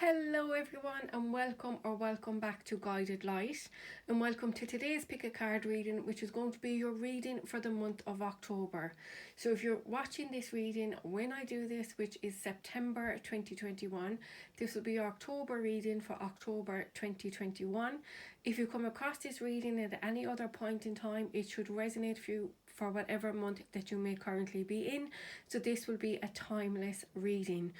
Hello everyone and welcome back to Guided Light, and welcome to today's pick a card reading, which is going to be your reading for the month of October. So if you're watching this reading when I do this, which is September 2021, this will be your October reading for October 2021. If you come across this reading at any other point in time, it should resonate for you for whatever month that you may currently be in. So this will be a timeless reading.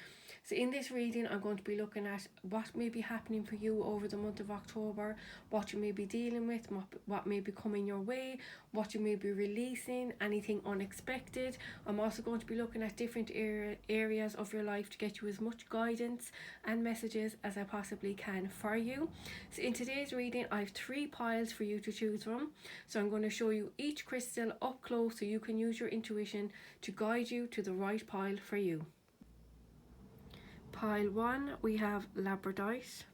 So in this reading, I'm going to be looking at what may be happening for you over the month of October, what you may be dealing with, what may be coming your way, what you may be releasing, anything unexpected. I'm also going to be looking at different areas of your life to get you as much guidance and messages as I possibly can for you. So in today's reading, I have 3 piles for you to choose from. So I'm going to show you each crystal up close so you can use your intuition to guide you to the right pile for you. Pile 1, we have labradorite.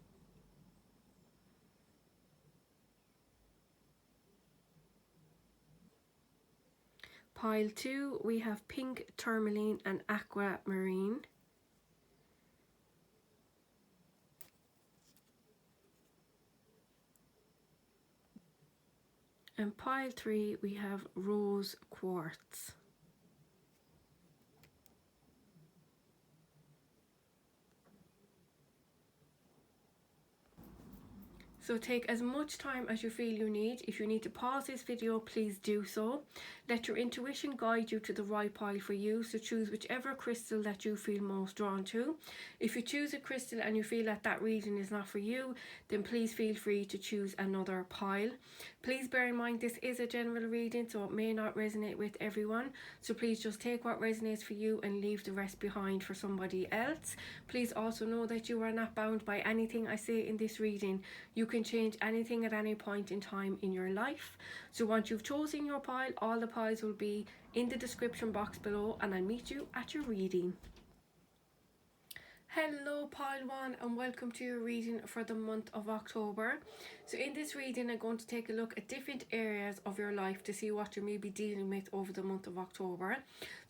Pile 2, we have pink tourmaline and aquamarine. And pile 3, we have rose quartz. So take as much time as you feel you need. If you need to pause this video, please do so. Let your intuition guide you to the right pile for you. So choose whichever crystal that you feel most drawn to. If you choose a crystal and you feel that that reading is not for you, then please feel free to choose another pile. Please bear in mind this is a general reading, so it may not resonate with everyone. So please just take what resonates for you and leave the rest behind for somebody else. Please also know that you are not bound by anything I say in this reading. You can change anything at any point in time in your life. So once you've chosen your pile, all the piles will be in the description box below, and I'll meet you at your reading. Hello pile 1 and welcome to your reading for the month of October. So in this reading, I'm going to take a look at different areas of your life to see what you may be dealing with over the month of October.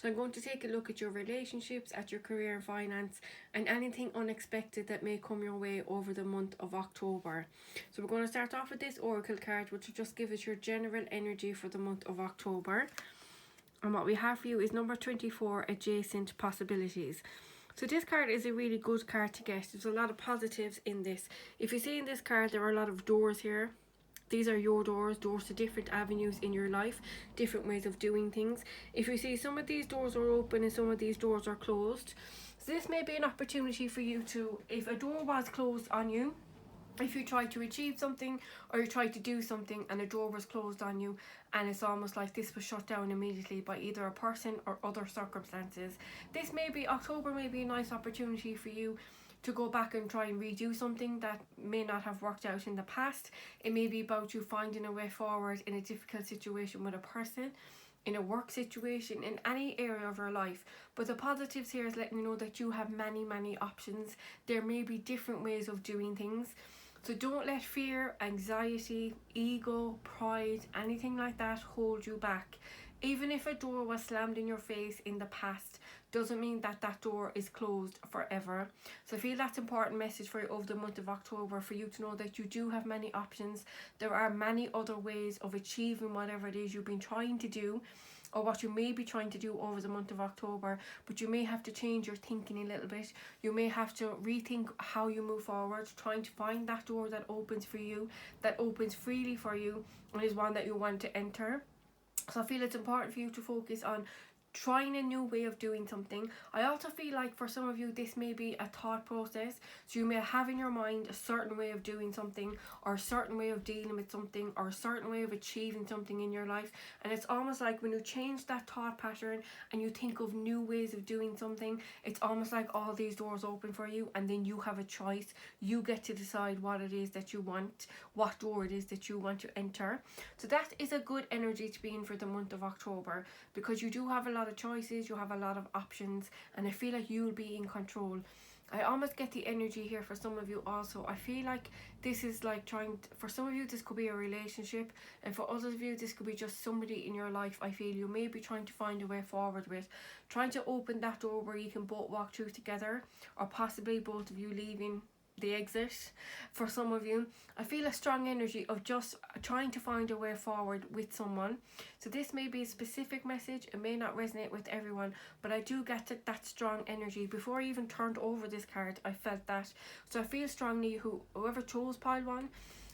So I'm going to take a look at your relationships, at your career and finance, and anything unexpected that may come your way over the month of October. So we're going to start off with this oracle card, which will just give us your general energy for the month of October. And what we have for you is number 24, adjacent possibilities. So this card is a really good card to get. There's a lot of positives in this. If you see in this card, there are a lot of doors here. These are your doors to different avenues in your life, different ways of doing things. If you see some of these doors are open and some of these doors are closed. So this may be an opportunity for you to, if a door was closed on you, if you tried to achieve something or you tried to do something and a door was closed on you, and it's almost like this was shut down immediately by either a person or other circumstances, this may be, October may be a nice opportunity for you to go back and try and redo something that may not have worked out in the past. It may be about you finding a way forward in a difficult situation with a person, in a work situation, in any area of your life. But the positives here is letting you know that you have many options. There may be different ways of doing things. So don't let fear, anxiety, ego, pride, anything like that hold you back. Even if a door was slammed in your face in the past, doesn't mean that that door is closed forever. So I feel that's an important message for you over the month of October, for you to know that you do have many options. There are many other ways of achieving whatever it is you've been trying to do, or what you may be trying to do over the month of October, but you may have to change your thinking a little bit. You may have to rethink how you move forward, trying to find that door that opens for you, that opens freely for you, and is one that you want to enter. So I feel it's important for you to focus on trying a new way of doing something. I also feel like for some of you this may be a thought process, so you may have in your mind a certain way of doing something, or a certain way of dealing with something, or a certain way of achieving something in your life, and it's almost like when you change that thought pattern and you think of new ways of doing something, it's almost like all these doors open for you, and then you have a choice. You get to decide what it is that you want, what door it is that you want to enter. So that is a good energy to be in for the month of October, because you do have a lot of choices, you have a lot of options, and I feel like you'll be in control. I almost get the energy here for some of you also. I feel like this is like for some of you this could be a relationship, and for others of you this could be just somebody in your life. I feel you may be trying to find a way forward with, trying to open that door where you can both walk through together, or possibly both of you leaving the exit. For some of you, I feel a strong energy of just trying to find a way forward with someone. So this may be a specific message, it may not resonate with everyone, but I do get that strong energy. Before I even turned over this card, I felt that. So I feel strongly whoever chose pile 1,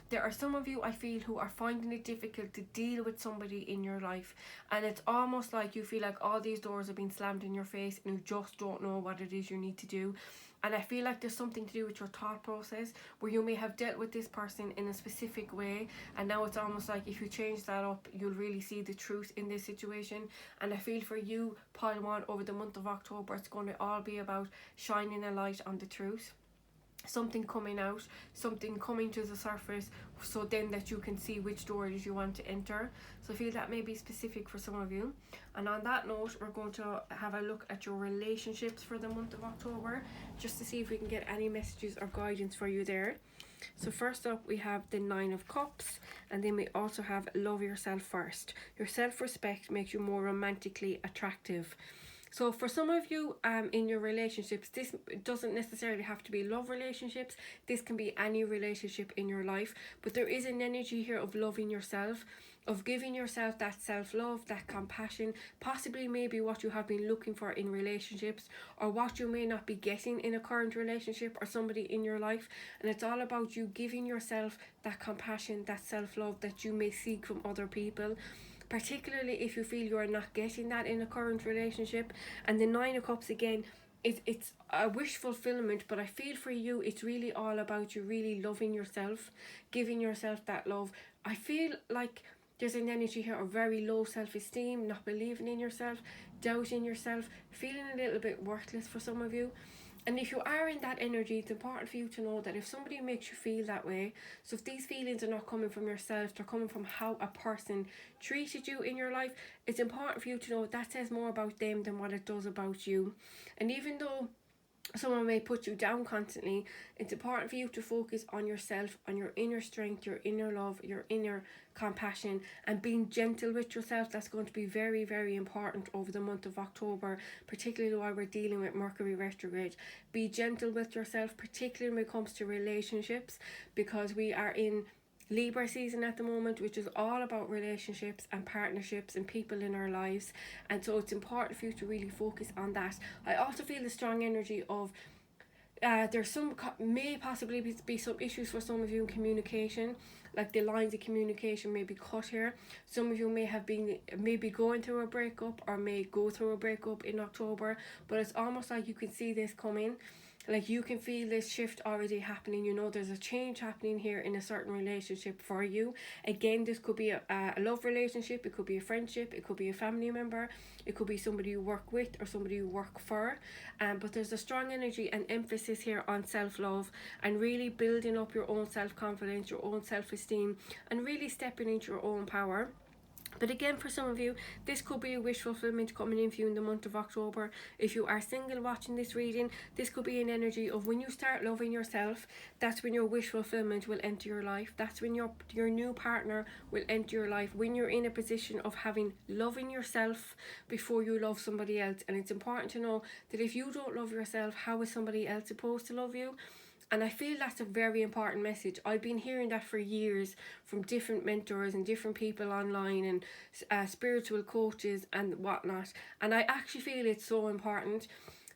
there are some of you I feel who are finding it difficult to deal with somebody in your life, and it's almost like you feel like all these doors have been slammed in your face and you just don't know what it is you need to do. And I feel like there's something to do with your thought process where you may have dealt with this person in a specific way, and now it's almost like if you change that up, you'll really see the truth in this situation. And I feel for you, pile 1, over the month of October, it's going to all be about shining a light on the truth. Something coming out, something coming to the surface, so then that you can see which door it is you want to enter. So I feel that may be specific for some of you. And on that note, we're going to have a look at your relationships for the month of October, just to see if we can get any messages or guidance for you there. So first up, we have the 9 of Cups, and then we also have love yourself first. Your self-respect makes you more romantically attractive. So for some of you in your relationships, this doesn't necessarily have to be love relationships. This can be any relationship in your life. But there is an energy here of loving yourself, of giving yourself that self-love, that compassion, possibly maybe what you have been looking for in relationships, or what you may not be getting in a current relationship or somebody in your life. And it's all about you giving yourself that compassion, that self-love that you may seek from other people, particularly if you feel you are not getting that in a current relationship. And the 9 of Cups again, it's a wish fulfillment, but I feel for you it's really all about you really loving yourself, giving yourself that love. I feel like there's an energy here of very low self-esteem, not believing in yourself, doubting yourself, feeling a little bit worthless for some of you. And if you are in that energy, it's important for you to know that if somebody makes you feel that way, so if these feelings are not coming from yourself, they're coming from how a person treated you in your life, it's important for you to know that says more about them than what it does about you. And even though someone may put you down constantly, it's important for you to focus on yourself, on your inner strength, your inner love, your inner compassion, and being gentle with yourself. That's going to be very, very important over the month of October, particularly while we're dealing with Mercury retrograde. Be gentle with yourself, particularly when it comes to relationships, because we are in Libra season at the moment, which is all about relationships and partnerships and people in our lives. And so it's important for you to really focus on that. I also feel the strong energy of there's may possibly be some issues for some of you in communication, like the lines of communication may be cut here. Some of you may have been maybe going through a breakup or may go through a breakup in October, but it's almost like you can see this coming. Like you can feel this shift already happening. You know there's a change happening here in a certain relationship for you. Again, this could be a love relationship, it could be a friendship, it could be a family member, it could be somebody you work with or somebody you work for. But there's a strong energy and emphasis here on self-love and really building up your own self-confidence, your own self-esteem, and really stepping into your own power. But again, for some of you, this could be a wish fulfillment coming in for you in the month of October. If you are single watching this reading, this could be an energy of when you start loving yourself, that's when your wish fulfillment will enter your life. That's when your new partner will enter your life. When you're in a position of loving yourself before you love somebody else. And it's important to know that if you don't love yourself, how is somebody else supposed to love you? And I feel that's a very important message. I've been hearing that for years from different mentors and different people online and spiritual coaches and whatnot. And I actually feel it's so important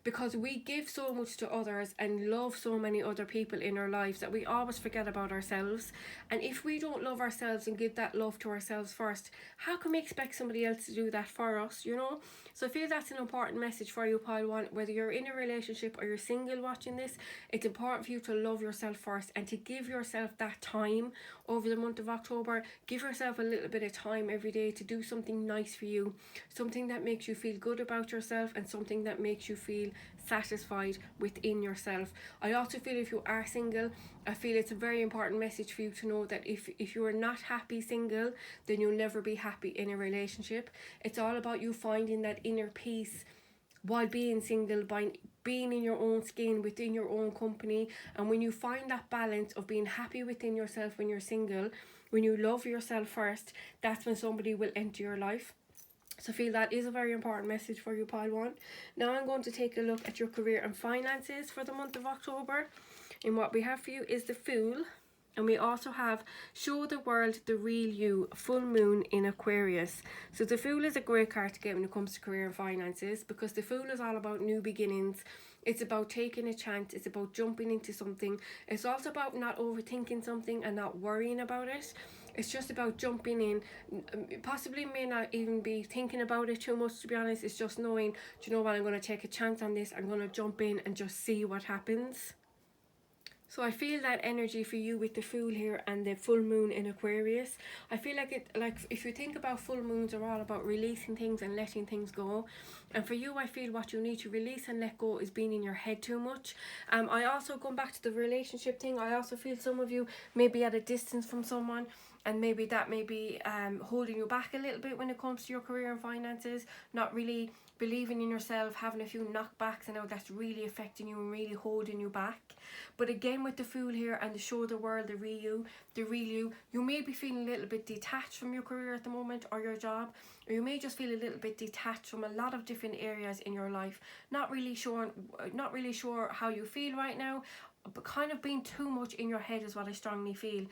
because we give so much to others and love so many other people in our lives that we always forget about ourselves. And if we don't love ourselves and give that love to ourselves first, how can we expect somebody else to do that for us, you know? So I feel that's an important message for you, pile 1. Whether you're in a relationship or you're single watching this, it's important for you to love yourself first and to give yourself that time over the month of October. Give yourself a little bit of time every day to do something nice for you, something that makes you feel good about yourself and something that makes you feel satisfied within yourself. I also feel if you are single, I feel it's a very important message for you to know that if you are not happy single, then you'll never be happy in a relationship. It's all about you finding that inner peace while being single, by being in your own skin, within your own company. And when you find that balance of being happy within yourself when you're single, when you love yourself first, that's when somebody will enter your life. So I feel that is a very important message for you, pile one. Now I'm going to take a look at your career and finances for the month of October. And what we have for you is the Fool. And we also have Show the World the Real You, Full Moon in Aquarius. So the Fool is a great card to get when it comes to career and finances, because the Fool is all about new beginnings. It's about taking a chance. It's about jumping into something. It's also about not overthinking something and not worrying about it. It's just about jumping in. Possibly may not even be thinking about it too much, to be honest. It's just knowing, do you know what, I'm going to take a chance on this. I'm going to jump in and just see what happens. So I feel that energy for you with the Fool here and the full moon in Aquarius. I feel like if you think about full moons are all about releasing things and letting things go. And for you, I feel what you need to release and let go is being in your head too much. I also, going back to the relationship thing, I also feel some of you may be at a distance from someone, and maybe that may be holding you back a little bit when it comes to your career and finances, not really believing in yourself, having a few knockbacks, and now that's really affecting you and really holding you back. But again, with the Fool here and the Show the World the real you, you may be feeling a little bit detached from your career at the moment or your job, or you may just feel a little bit detached from a lot of different areas in your life. Not really sure how you feel right now, but kind of being too much in your head is what I strongly feel.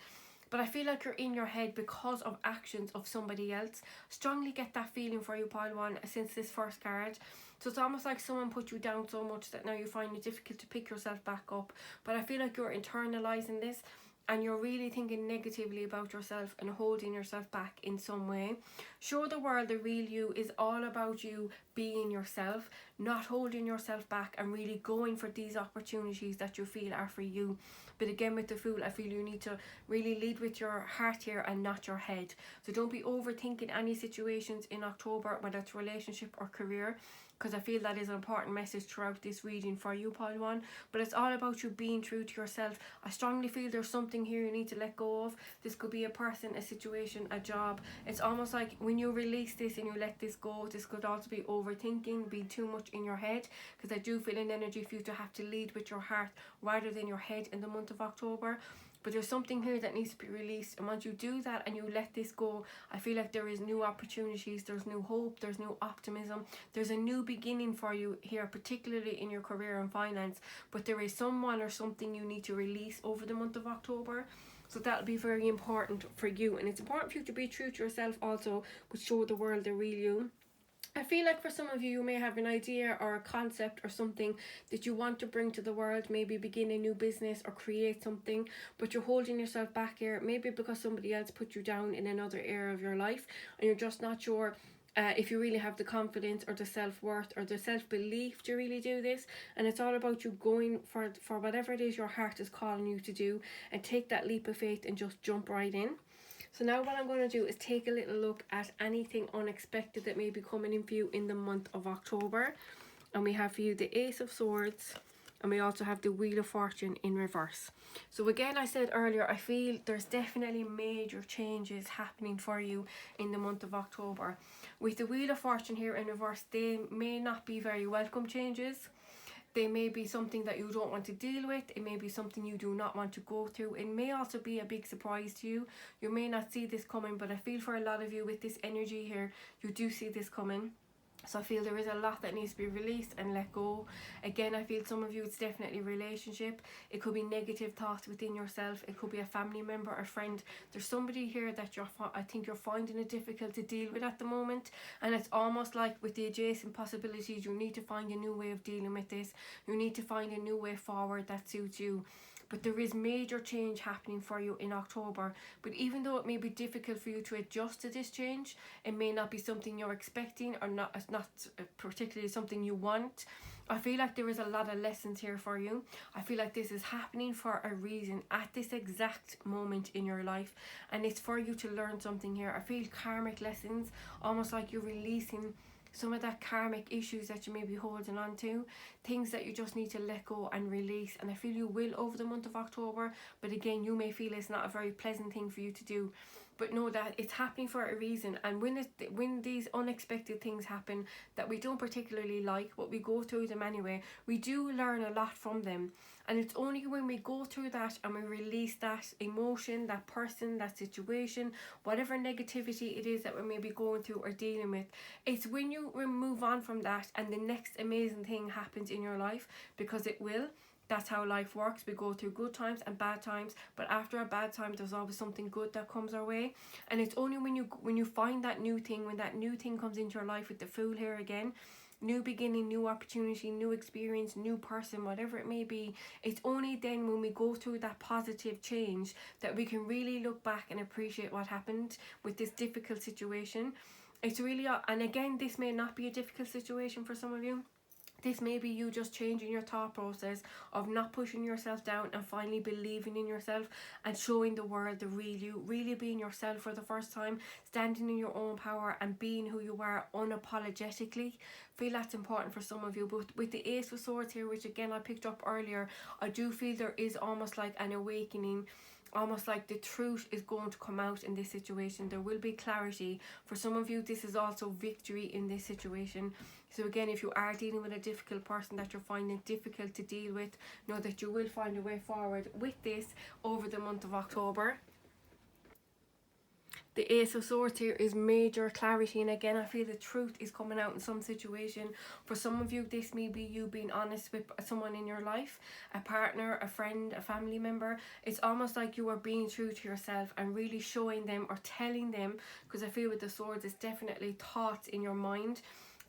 But I feel like you're in your head because of actions of somebody else. Strongly get that feeling for you, pile one, since this first card. So it's almost like someone put you down so much that now you find it difficult to pick yourself back up. But I feel like you're internalizing this, and you're really thinking negatively about yourself and holding yourself back in some way. Show the World the Real You is all about you being yourself, not holding yourself back, and really going for these opportunities that you feel are for you. But again, with the Fool, I feel you need to really lead with your heart here and not your head. So don't be overthinking any situations in October, whether it's relationship or career, because I feel that is an important message throughout this reading for you, pile one. But it's all about you being true to yourself. I strongly feel there's something here you need to let go of. This could be a person, a situation, a job. It's almost like when you release this and you let this go, this could also be overthinking, be too much in your head, because I do feel an energy for you to have to lead with your heart rather than your head in the month of October. But there's something here that needs to be released, and once you do that and you let this go, I feel like there is new opportunities, there's new hope, there's new optimism, there's a new beginning for you here, particularly in your career and finance. But there is someone or something you need to release over the month of October. So that'll be very important for you, and it's important for you to be true to yourself also, but show the world the real you. I feel like for some of you, you may have an idea or a concept or something that you want to bring to the world, maybe begin a new business or create something, but you're holding yourself back here, maybe because somebody else put you down in another area of your life, and you're just not sure if you really have the confidence or the self-worth or the self-belief to really do this. And it's all about you going for whatever it is your heart is calling you to do, and take that leap of faith and just jump right in. So now what I'm going to do is take a little look at anything unexpected that may be coming in for you in the month of October. And we have for you the Ace of Swords, and we also have the Wheel of Fortune in reverse. So again, I said earlier, I feel there's definitely major changes happening for you in the month of October. With the Wheel of Fortune here in reverse, they may not be very welcome changes. They may be something that you don't want to deal with. It may be something you do not want to go through. It may also be a big surprise to you. You may not see this coming, but I feel for a lot of you with this energy here, you do see this coming. So I feel there is a lot that needs to be released and let go. Again, I feel some of you, it's definitely relationship. It could be negative thoughts within yourself. It could be a family member or friend. There's somebody here that I think you're finding it difficult to deal with at the moment. And it's almost like with the adjacent possibilities, you need to find a new way of dealing with this. You need to find a new way forward that suits you. But there is major change happening for you in October. But even though it may be difficult for you to adjust to this change, it may not be something you're expecting, or not particularly something you want. I feel like there is a lot of lessons here for you. I feel like this is happening for a reason at this exact moment in your life, and it's for you to learn something here. I feel karmic lessons, almost like you're releasing some of that karmic issues that you may be holding on to, things that you just need to let go and release. And I feel you will over the month of October, but again, you may feel it's not a very pleasant thing for you to do. but know that it's happening for a reason. And when these unexpected things happen that we don't particularly like, but we go through them anyway, we do learn a lot from them. And it's only when we go through that and we release that emotion, that person, that situation, whatever negativity it is that we may be going through or dealing with, it's when you move on from that and the next amazing thing happens in your life, because it will. That's how life works. We go through good times and bad times, but after a bad time there's always something good that comes our way. And it's only when you find that new thing, when that new thing comes into your life, with the Fool here again, new beginning, new opportunity, new experience, new person, whatever it may be, it's only then when we go through that positive change that we can really look back and appreciate what happened with this difficult situation. It's really, and again, this may not be a difficult situation for some of you. This may be you just changing your thought process of not pushing yourself down and finally believing in yourself and showing the world the real you, really being yourself for the first time, standing in your own power and being who you are unapologetically. I feel that's important for some of you. But with the Ace of Swords here, which again I picked up earlier, I do feel there is almost like an awakening, almost like the truth is going to come out in this situation. There will be clarity. For some of you, this is also victory in this situation. So again, if you are dealing with a difficult person that you're finding difficult to deal with, know that you will find a way forward with this over the month of October. The Ace of Swords here is major clarity, and again I feel the truth is coming out in some situation. For some of you, this may be you being honest with someone in your life, a partner, a friend, a family member. It's almost like you are being true to yourself and really showing them or telling them, because I feel with the swords it's definitely thoughts in your mind.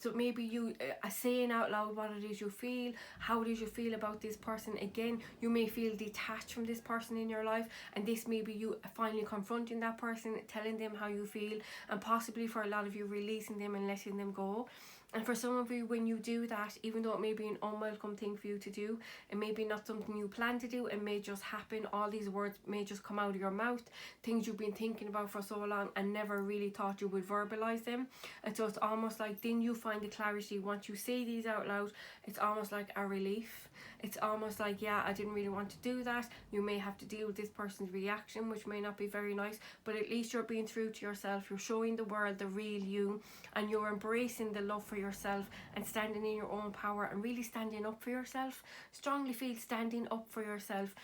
So maybe you saying out loud what it is you feel, how it is you feel about this person. Again, you may feel detached from this person in your life, and this may be you finally confronting that person, telling them how you feel, and possibly for a lot of you releasing them and letting them go. And for some of you, when you do that, even though it may be an unwelcome thing for you to do, it may be not something you plan to do, it may just happen. All these words may just come out of your mouth, things you've been thinking about for so long and never really thought you would verbalize them. And so it's almost like then you find the clarity once you say these out loud. It's almost like a relief. It's almost like, yeah, I didn't really want to do that. You may have to deal with this person's reaction, which may not be very nice, but at least you're being true to yourself. You're showing the world the real you, and you're embracing the love for yourself and standing in your own power and really standing up for yourself. Strongly feel standing up for yourself.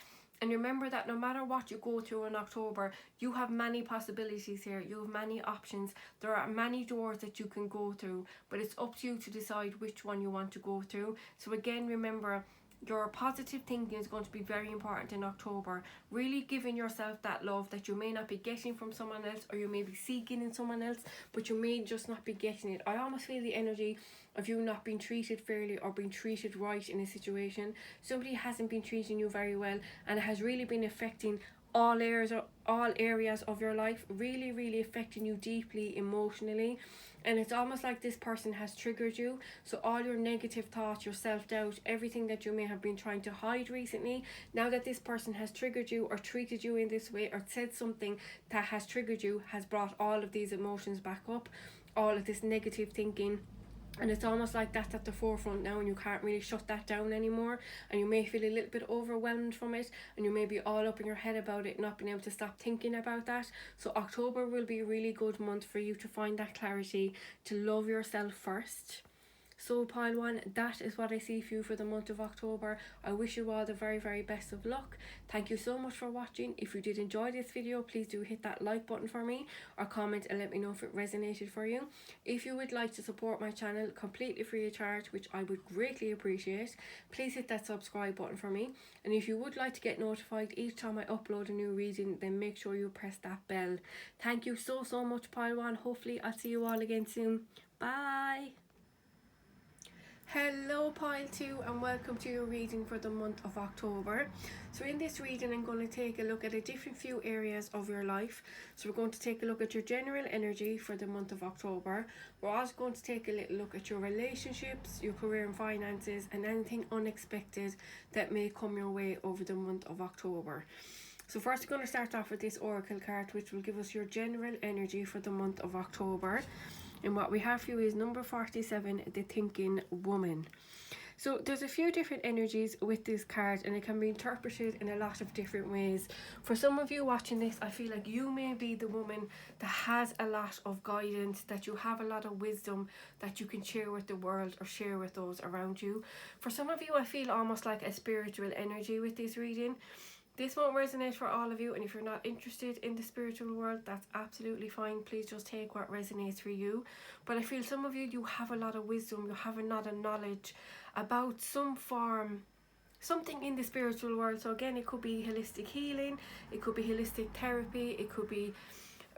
And remember that no matter what you go through in October, you have many possibilities here. You have many options. There are many doors that you can go through, but it's up to you to decide which one you want to go through. So again, remember, your positive thinking is going to be very important in October. Really giving yourself that love that you may not be getting from someone else, or you may be seeking in someone else, but you may just not be getting it. I almost feel the energy of you not being treated fairly or being treated right in a situation. Somebody hasn't been treating you very well, and it has really been affecting all areas of your life, really affecting you deeply emotionally. And it's almost like this person has triggered you. So all your negative thoughts, your self-doubt, everything that you may have been trying to hide recently, now that this person has triggered you or treated you in this way or said something that has triggered you, has brought all of these emotions back up, all of this negative thinking. And it's almost like that's at the forefront now, and you can't really shut that down anymore. And you may feel a little bit overwhelmed from it, and you may be all up in your head about it, not being able to stop thinking about that. So October will be a really good month for you to find that clarity, to love yourself first. So pile one, that is what I see for you for the month of October. I wish you all the very best of luck. Thank you so much for watching. If you did enjoy this video, please do hit that like button for me, or comment and let me know if it resonated for you. If you would like to support my channel completely free of charge, which I would greatly appreciate, please hit that subscribe button for me. And if you would like to get notified each time I upload a new reading, then make sure you press that bell. Thank you so much, pile one. Hopefully I'll see you all again soon. Bye. Hello pile 2, and welcome to your reading for the month of October. So in this reading I'm going to take a look at a different few areas of your life. So we're going to take a look at your general energy for the month of October. We're also going to take a little look at your relationships, your career and finances, and anything unexpected that may come your way over the month of October. So first we're going to start off with this oracle card, which will give us your general energy for the month of October. And what we have for you is number 47, the Thinking Woman. So there's a few different energies with this card, and it can be interpreted in a lot of different ways. For some of you watching this, I feel like you may be the woman that has a lot of guidance, that you have a lot of wisdom that you can share with the world or share with those around you. For some of you, I feel almost like a spiritual energy with this reading. This won't resonate for all of you, and if you're not interested in the spiritual world, that's absolutely fine. Please just take what resonates for you. But I feel some of you, you have a lot of wisdom, you have a lot of knowledge about something in the spiritual world. So again, it could be holistic healing, it could be holistic therapy, it could be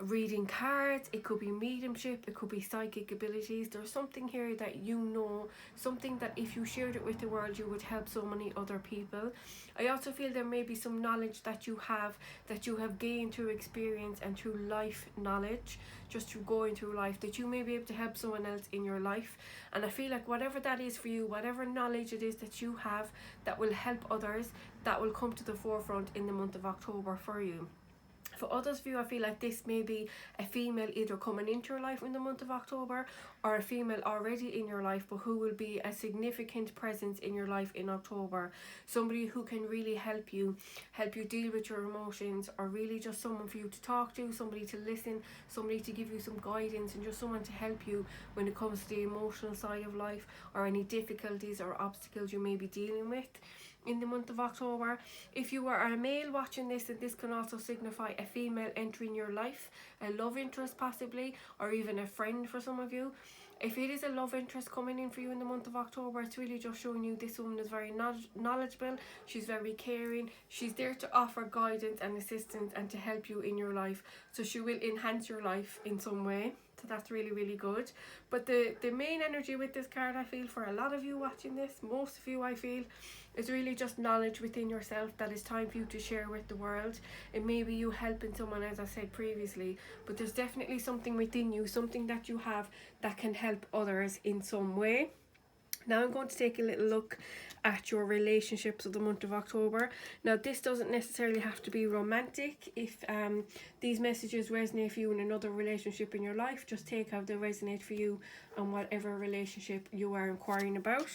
reading cards, it could be mediumship, it could be psychic abilities. There's something here that you know, something that if you shared it with the world, you would help so many other people. I also feel there may be some knowledge that you have gained through experience and through life knowledge, just through going through life, that you may be able to help someone else in your life. And I feel like whatever that is for you, whatever knowledge it is that you have that will help others, that will come to the forefront in the month of October for you. For others of you, I feel like this may be a female either coming into your life in the month of October, or a female already in your life but who will be a significant presence in your life in October. Somebody who can really help you deal with your emotions, or really just someone for you to talk to, somebody to listen, somebody to give you some guidance, and just someone to help you when it comes to the emotional side of life, or any difficulties or obstacles you may be dealing with in the month of October. If you are a male watching this, then this can also signify a female entering your life, a love interest possibly, or even a friend for some of you. If it is a love interest coming in for you in the month of October, it's really just showing you this woman is very knowledgeable, she's very caring, she's there to offer guidance and assistance and to help you in your life. So she will enhance your life in some way. So that's really, really good. But the main energy with this card, I feel, for a lot of you watching this, most of you I feel, is really just knowledge within yourself that is time for you to share with the world. It may be you helping someone, as I said previously, but there's definitely something within you, something that you have that can help others in some way. Now I'm going to take a little look at your relationships of the month of October. Now this doesn't necessarily have to be romantic. If these messages resonate for you in another relationship in your life, just take how they resonate for you and whatever relationship you are inquiring about.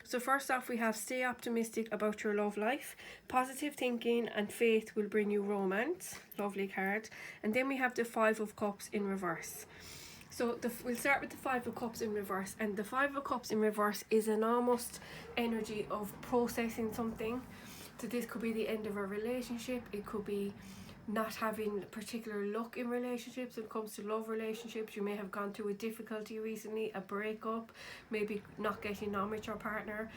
So first off, we have stay optimistic about your love life. Positive thinking and faith will bring you romance. Lovely card. And then we have the 5 of Cups in reverse. So we'll start with the 5 of Cups in reverse. And the 5 of Cups in reverse is an almost energy of processing something. So this could be the end of a relationship. It could be not having particular luck in relationships when it comes to love relationships. You may have gone through a difficulty recently, a breakup, maybe not getting on with your partner.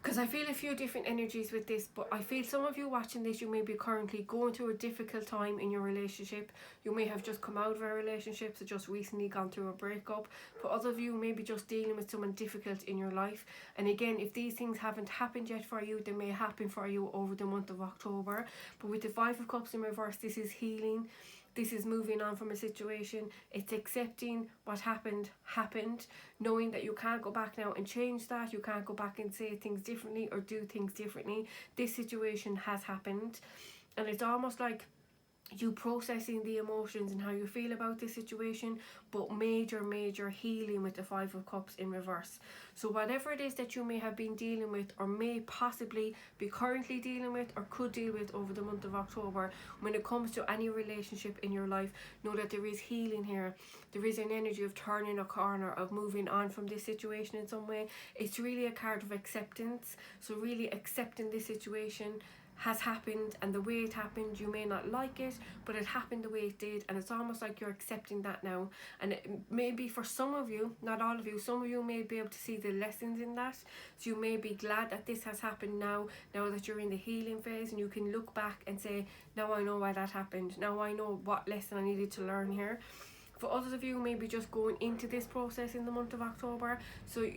Because I feel a few different energies with this, but I feel some of you watching this, you may be currently going through a difficult time in your relationship. You may have just come out of a relationship, so just recently gone through a breakup. But other of you may be just dealing with someone difficult in your life. And again, if these things haven't happened yet for you, they may happen for you over the month of October. But with the 5 of Cups in reverse, this is healing. This is moving on from a situation. It's accepting what happened, knowing that you can't go back now and change that. You can't go back and say things differently or do things differently. This situation has happened. And it's almost like you processing the emotions and how you feel about this situation, but major healing with the 5 of Cups in reverse. So whatever it is that you may have been dealing with, or may possibly be currently dealing with, or could deal with over the month of October, when it comes to any relationship in your life, know that there is healing here. There is an energy of turning a corner, of moving on from this situation in some way. It's really a card of acceptance. So really accepting this situation has happened, and the way it happened, you may not like it, but it happened the way it did, and it's almost like you're accepting that now. And it may be for some of you, not all of you, some of you may be able to see the lessons in that. So you may be glad that this has happened now that you're in the healing phase, and you can look back and say, now I know why that happened, now I know what lesson I needed to learn here. For others of you, maybe just going into this process in the month of October. So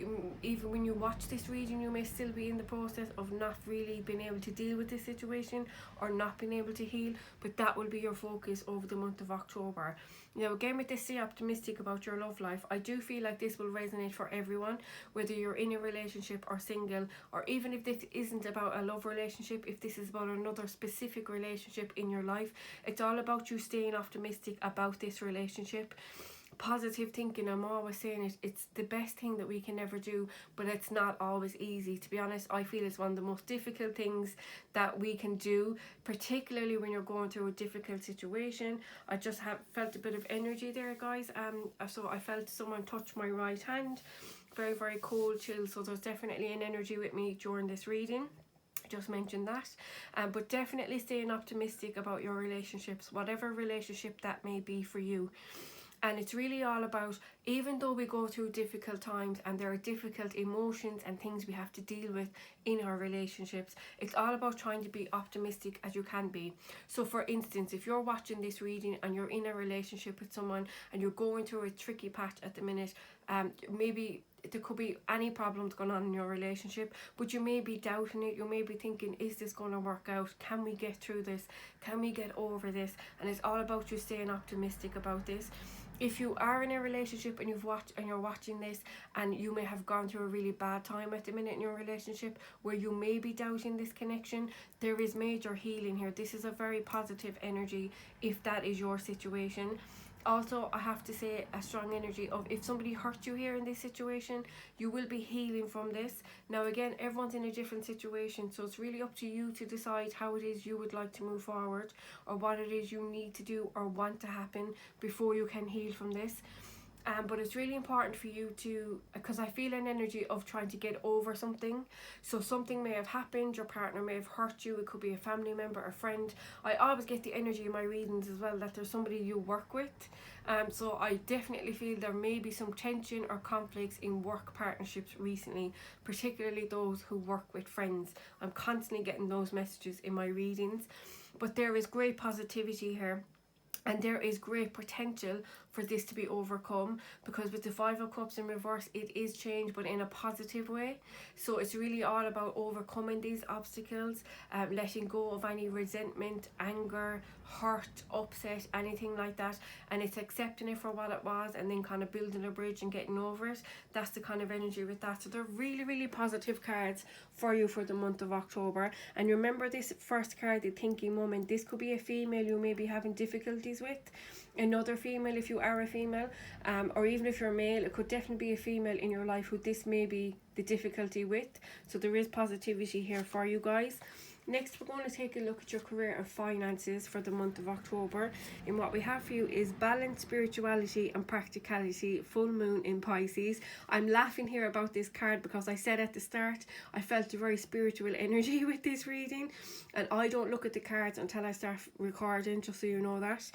even when you watch this reading, you may still be in the process of not really being able to deal with this situation, or not being able to heal. But that will be your focus over the month of October. Now again, with this, stay optimistic about your love life. I do feel like this will resonate for everyone, whether you're in a relationship or single, or even if this isn't about a love relationship, if this is about another specific relationship in your life. It's all about you staying optimistic about this relationship. positive thinking. I'm always saying it, it's the best thing that we can ever do, but it's not always easy. To be honest, I feel it's one of the most difficult things that we can do, particularly when you're going through a difficult situation. I just have felt a bit of energy there, guys. So I felt someone touch my right hand, very, very cold chill. So there's definitely an energy with me during this reading. Just mentioned that. But definitely staying optimistic about your relationships, whatever relationship that may be for you. And it's really all about, even though we go through difficult times and there are difficult emotions and things we have to deal with in our relationships, it's all about trying to be optimistic as you can be. So for instance, if you're watching this reading and you're in a relationship with someone and you're going through a tricky patch at the minute, maybe there could be any problems going on in your relationship, but you may be doubting it. You may be thinking, is this going to work out? Can we get through this? Can we get over this? And it's all about you staying optimistic about this. If you are in a relationship and you're watching this and you may have gone through a really bad time at the minute in your relationship where you may be doubting this connection, there is major healing here. This is a very positive energy if that is your situation. Also, I have to say, a strong energy of, if somebody hurt you here in this situation, you will be healing from this. Now again, everyone's in a different situation, so it's really up to you to decide how it is you would like to move forward, or what it is you need to do or want to happen before you can heal from this. But it's really important for you to, because I feel an energy of trying to get over something. So something may have happened, your partner may have hurt you, it could be a family member, a friend. I always get the energy in my readings as well that there's somebody you work with. So I definitely feel there may be some tension or conflicts in work partnerships recently, particularly those who work with friends. I'm constantly getting those messages in my readings. But there is great positivity here. And there is great potential for this to be overcome, because with the Five of Cups in reverse, it is change, but in a positive way. So it's really all about overcoming these obstacles, letting go of any resentment, anger, hurt, upset, anything like that. And it's accepting it for what it was and then kind of building a bridge and getting over it. That's the kind of energy with that. So they're really, really positive cards for you for the month of October. And remember this first card, the thinking moment. This could be a female you may be having difficulties with, another female if you are a female, or even if you're male, it could definitely be a female in your life who this may be the difficulty with. So there is positivity here for you guys. Next, we're going to take a look at your career and finances for the month of October. And what we have for you is balance, spirituality and practicality, full moon in Pisces. I'm laughing here about this card because I said at the start I felt a very spiritual energy with this reading, and I don't look at the cards until I start recording, just so you know that.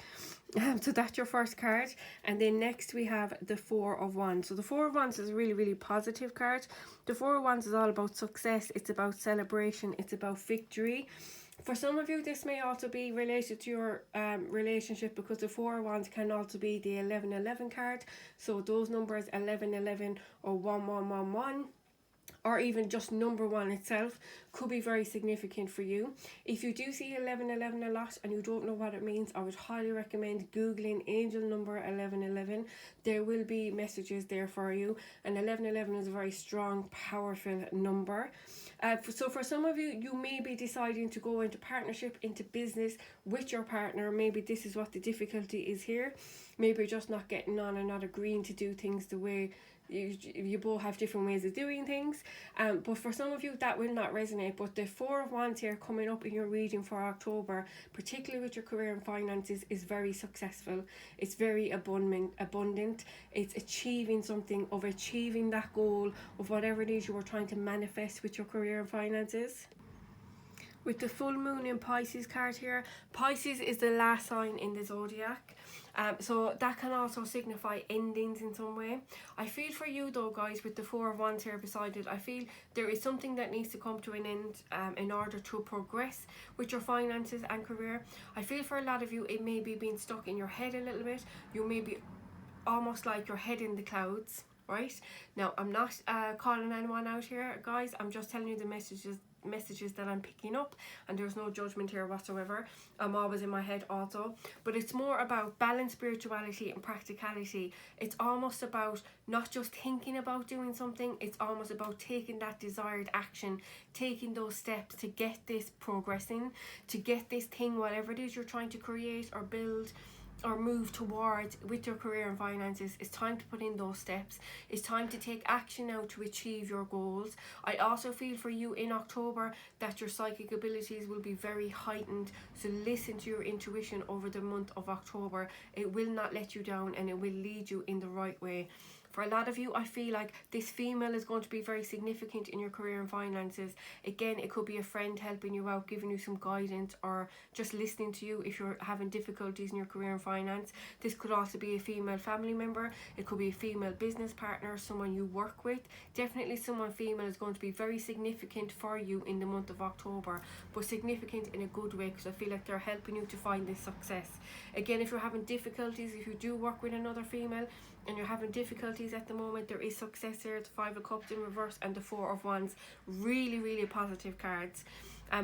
So that's your first card. And then next we have the Four of Wands. So the Four of Wands is a really, really positive card. The Four of Wands is all about success. It's about celebration. It's about victory. For some of you, this may also be related to your relationship, because the Four of Wands can also be the 1111 card. So those numbers 1111 or 1111, or even just number one itself, could be very significant for you. If you do see 1111 a lot and you don't know what it means, I would highly recommend googling angel number 1111. There will be messages there for you, and 1111 is a very strong, powerful number. So for some of you, you may be deciding to go into partnership, into business with your partner. Maybe this is what the difficulty is here. Maybe you're just not getting on and not agreeing to do things the way you both have different ways of doing things. But for some of you, that will not resonate. But the Four of Wands here coming up in your reading for October, particularly with your career and finances, is very successful. It's very abundant. It's achieving something, of achieving that goal of whatever it is you were trying to manifest with your career and finances. With the full moon in Pisces card here, Pisces is the last sign in the zodiac. So that can also signify endings in some way. I feel for you though, guys, with the Four of Wands here beside it, I feel there is something that needs to come to an end in order to progress with your finances and career. I feel for a lot of you, it may be being stuck in your head a little bit. You may be almost like your head in the clouds, right? Now, I'm not calling anyone out here, guys. I'm just telling you the messages that I'm picking up, and there's no judgment here whatsoever. I'm always in my head also, but it's more about balance, spirituality and practicality. It's almost about not just thinking about doing something, it's almost about taking that desired action, taking those steps to get this progressing, to get this thing, whatever it is you're trying to create or build, or move towards with your career and finances. It's time to put in those steps. It's time to take action now to achieve your goals. I also feel for you in October that your psychic abilities will be very heightened, so listen to your intuition over the month of October. It will not let you down, and it will lead you in the right way. For a lot of you, I feel like this female is going to be very significant in your career and finances. Again, it could be a friend helping you out, giving you some guidance, or just listening to you if you're having difficulties in your career and finance. This could also be a female family member. It could be a female business partner, someone you work with. Definitely someone female is going to be very significant for you in the month of October, but significant in a good way, because I feel like they're helping you to find this success. Again, if you're having difficulties, if you do work with another female, and you're having difficulties at the moment, there is success here. It's 5 of Cups in reverse and the 4 of Wands. Really, really positive cards.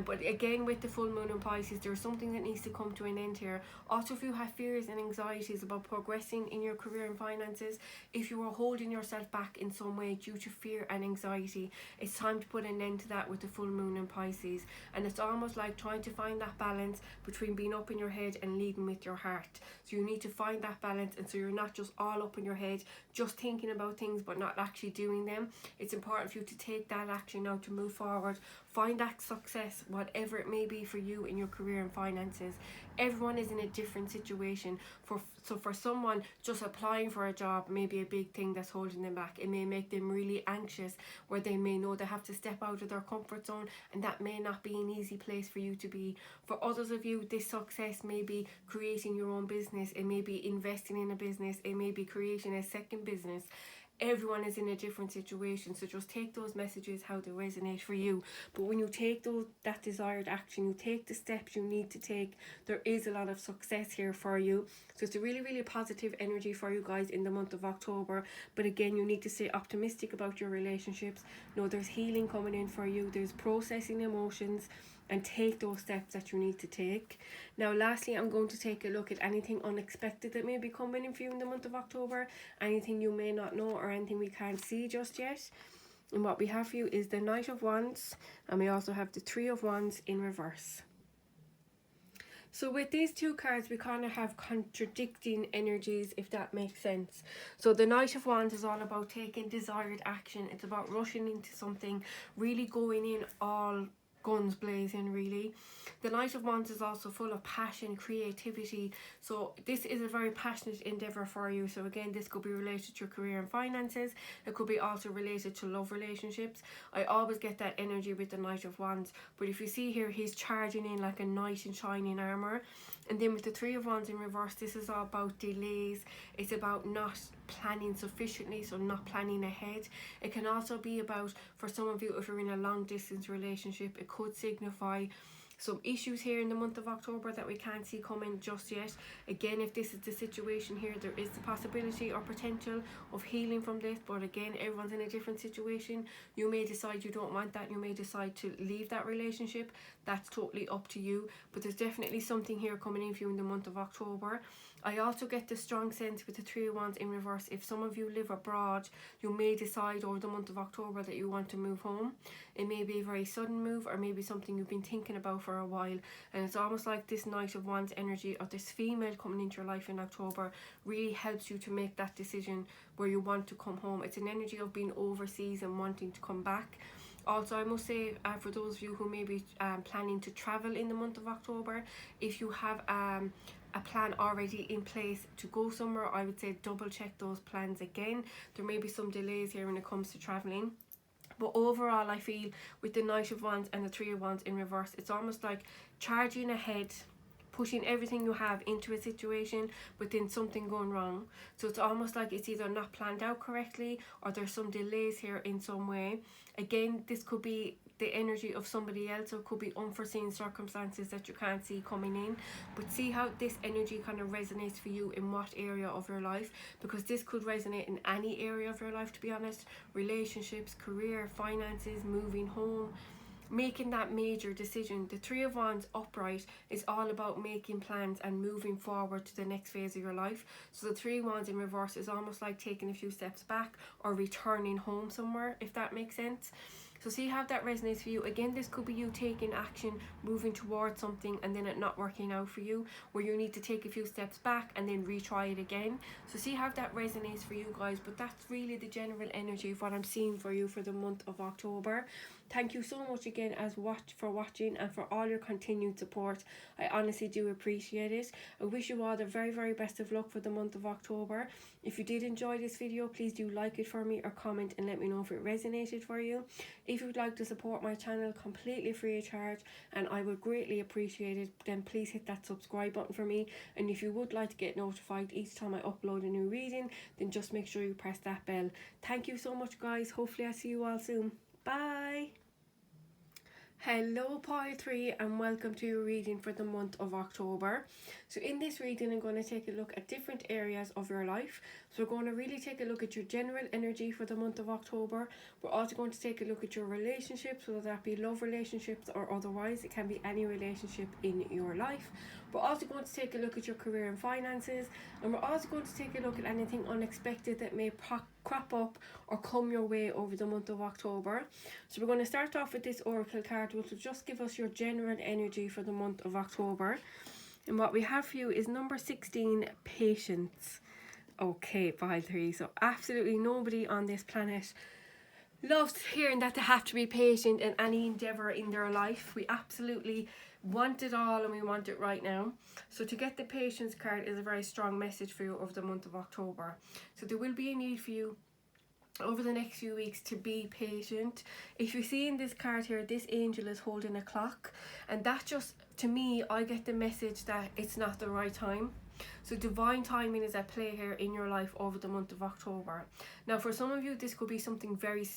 But again, with the full moon in Pisces, there's something that needs to come to an end here. Also, if you have fears and anxieties about progressing in your career and finances, if you are holding yourself back in some way due to fear and anxiety, it's time to put an end to that with the full moon in Pisces. And it's almost like trying to find that balance between being up in your head and leading with your heart. So you need to find that balance, and so you're not just all up in your head, just thinking about things but not actually doing them. It's important for you to take that action now to move forward. Find that success, whatever it may be for you in your career and finances. Everyone is in a different situation. So for someone, just applying for a job may be a big thing that's holding them back. It may make them really anxious, where they may know they have to step out of their comfort zone, and that may not be an easy place for you to be. For others of you, this success may be creating your own business. It may be investing in a business. It may be creating a second business. Everyone is in a different situation, so just take those messages how they resonate for you. But when you take that desired action, you take the steps you need to take, there is a lot of success here for you. So it's a really, really positive energy for you guys in the month of October. But again, you need to stay optimistic about your relationships. Know there's healing coming in for you. There's processing emotions, and take those steps that you need to take. Now lastly, I'm going to take a look at anything unexpected that may be coming in for you in the month of October, anything you may not know or anything we can't see just yet. And what we have for you is the Knight of Wands, and we also have the 3 of Wands in reverse. So with these two cards, we kind of have contradicting energies, if that makes sense. So the Knight of Wands is all about taking desired action. It's about rushing into something, really going in all guns blazing, really. The Knight of Wands is also full of passion, creativity. So this is a very passionate endeavor for you. So again, this could be related to your career and finances. It could be also related to love relationships. I always get that energy with the Knight of Wands. But if you see here, he's charging in like a knight in shining armor. And then with the 3 of Wands in reverse, this is all about delays. It's about not planning sufficiently, so not planning ahead. It can also be about, for some of you, if you're in a long distance relationship, it could signify some issues here in the month of October that we can't see coming just yet. Again, if this is the situation here, there is the possibility or potential of healing from this, but again, everyone's in a different situation. You may decide you don't want that. You may decide to leave that relationship. That's totally up to you, but there's definitely something here coming in for you in the month of October. I also get the strong sense with the 3 of Wands in reverse. If some of you live abroad, you may decide over the month of October that you want to move home. It may be a very sudden move, or maybe something you've been thinking about for a while. And it's almost like this Knight of Wands energy, or this female coming into your life in October, really helps you to make that decision where you want to come home. It's an energy of being overseas and wanting to come back. Also, I must say, for those of you who may be planning to travel in the month of October, if you have a plan already in place to go somewhere, I would say double check those plans again. There may be some delays here when it comes to traveling. But overall, I feel with the Knight of Wands and the 3 of Wands in reverse, it's almost like charging ahead, pushing everything you have into a situation, but then something going wrong. So it's almost like it's either not planned out correctly, or there's some delays here in some way. Again, this could be the energy of somebody else, or it could be unforeseen circumstances that you can't see coming in. But see how this energy kind of resonates for you in what area of your life, because this could resonate in any area of your life, to be honest. Relationships, career, finances, moving home, making that major decision. The 3 of Wands upright is all about making plans and moving forward to the next phase of your life. So the 3 of Wands in reverse is almost like taking a few steps back or returning home somewhere, if that makes sense. So So see how that resonates for you. Again, this could be you taking action, moving towards something, and then it not working out for you, where you need to take a few steps back and then retry it again. So see how that resonates for you guys. But that's really the general energy of what I'm seeing for you for the month of October. Thank you so much again for watching and for all your continued support. I honestly do appreciate it. I wish you all the very, very best of luck for the month of October. If you did enjoy this video, please do like it for me or comment and let me know if it resonated for you. If you would like to support my channel completely free of charge, and I would greatly appreciate it, then please hit that subscribe button for me. And if you would like to get notified each time I upload a new reading, then just make sure you press that bell. Thank you so much guys. Hopefully I'll see you all soon. Bye. Hello pile 3 and welcome to your reading for the month of October. So in this reading I'm going to take a look at different areas of your life. So we're going to really take a look at your general energy for the month of October. We're also going to take a look at your relationships, whether that be love relationships or otherwise. It can be any relationship in your life. We're also going to take a look at your career and finances, and we're also going to take a look at anything unexpected that may crop up or come your way over the month of October. So we're going to start off with this oracle card, which will just give us your general energy for the month of October. And what we have for you is number 16, patience. Okay, pile 3. So absolutely nobody on this planet loves hearing that they have to be patient in any endeavour in their life. We absolutely want it all and we want it right now. So to get the patience card is a very strong message for you over the month of October. So there will be a need for you over the next few weeks to be patient. If you see in this card here, this angel is holding a clock, and that just, to me, I get the message that it's not the right time. So divine timing is at play here in your life over the month of October. Now for some of you, this could be something very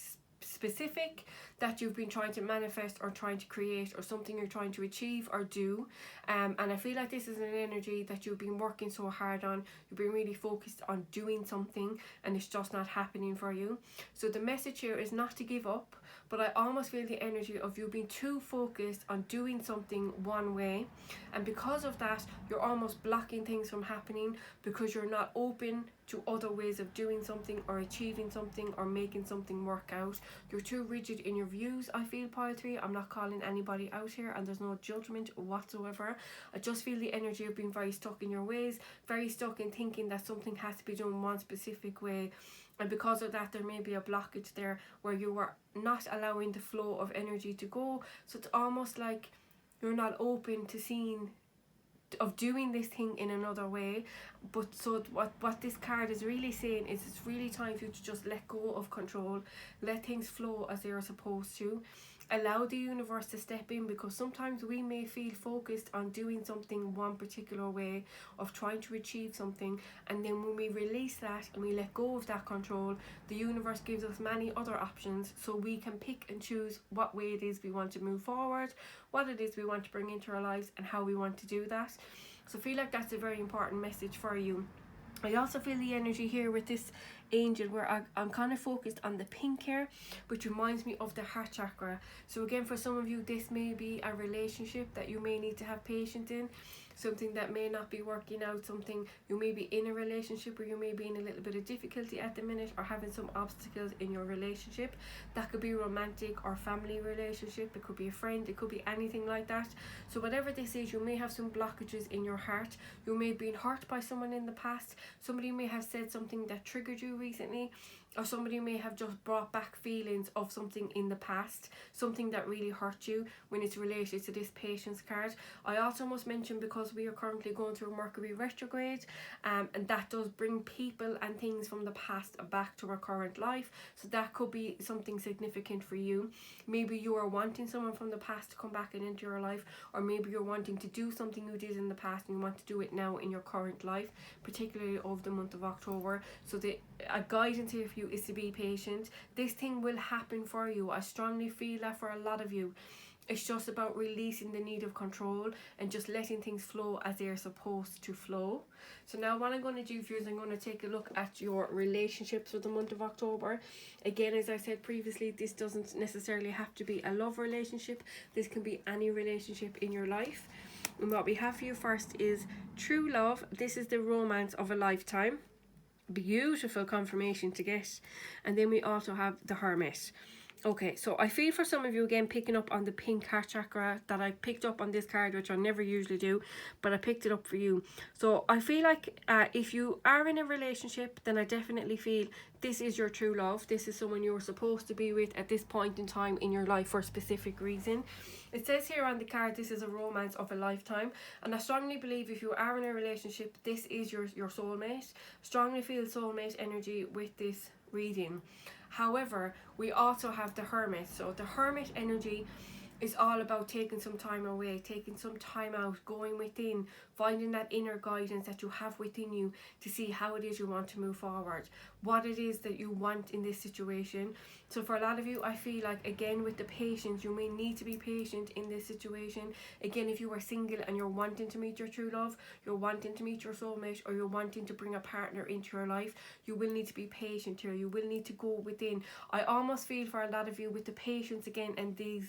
specific that you've been trying to manifest or trying to create, or something you're trying to achieve or do, and I feel like this is an energy that you've been working so hard on. You've been really focused on doing something and it's just not happening for you. So the message here is not to give up, but I almost feel the energy of you being too focused on doing something one way, and because of that you're almost blocking things from happening because you're not open to other ways of doing something or achieving something or making something work out. You're too rigid in your views, I feel, pile 3. I'm not calling anybody out here and there's no judgment whatsoever. I just feel the energy of being very stuck in your ways, very stuck in thinking that something has to be done one specific way. And because of that, there may be a blockage there where you are not allowing the flow of energy to go. So it's almost like you're not open to seeing of doing this thing in another way. But so what this card is really saying is it's really time for you to just let go of control, let things flow as they are supposed to, allow the universe to step in, because sometimes we may feel focused on doing something one particular way, of trying to achieve something, and then when we release that and we let go of that control, the universe gives us many other options, so we can pick and choose what way it is we want to move forward, what it is we want to bring into our lives, and how we want to do that. So I feel like that's a very important message for you. I also feel the energy here with this angel where I'm kind of focused on the pink here, which reminds me of the heart chakra. So again, for some of you, this may be a relationship that you may need to have patience in, something that may not be working out, something you may be in a relationship where you may be in a little bit of difficulty at the minute, or having some obstacles in your relationship. That could be romantic or family relationship, it could be a friend, it could be anything like that. So whatever this is, you may have some blockages in your heart. You may have been hurt by someone in the past. Somebody may have said something that triggered you recently, or somebody may have just brought back feelings of something in the past, something that really hurt you when it's related to this patience card. I also must mention, because we are currently going through Mercury retrograde, and that does bring people and things from the past back to our current life. So that could be something significant for you. Maybe you are wanting someone from the past to come back and into your life, or maybe you're wanting to do something you did in the past and you want to do it now in your current life, particularly over the month of October. So a guidance here for you is to be patient. This thing will happen for you. I strongly feel that for a lot of you. It's just about releasing the need of control and just letting things flow as they're supposed to flow. So now what I'm going to do for you is I'm going to take a look at your relationships for the month of October. Again, as I said previously, this doesn't necessarily have to be a love relationship. This can be any relationship in your life. And what we have for you first is true love. This is the romance of a lifetime. Beautiful confirmation to get. And then we also have the Hermit. Okay, so I feel for some of you, again, picking up on the pink heart chakra that I picked up on this card, which I never usually do, but I picked it up for you. So I feel like if you are in a relationship, then I definitely feel this is your true love. This is someone you're supposed to be with at this point in time in your life for a specific reason. It says here on the card, this is a romance of a lifetime. And I strongly believe if you are in a relationship, this is your soulmate. Strongly feel soulmate energy with this reading. However, we also have the Hermit. So the Hermit energy is all about taking some time away, taking some time out, going within, finding that inner guidance that you have within you to see how it is you want to move forward, what it is that you want in this situation. So for a lot of you, I feel like, again, with the patience, you may need to be patient in this situation. Again, if you are single and you're wanting to meet your true love, you're wanting to meet your soulmate, or you're wanting to bring a partner into your life, you will need to be patient here. You will need to go within. I almost feel for a lot of you with the patience again and these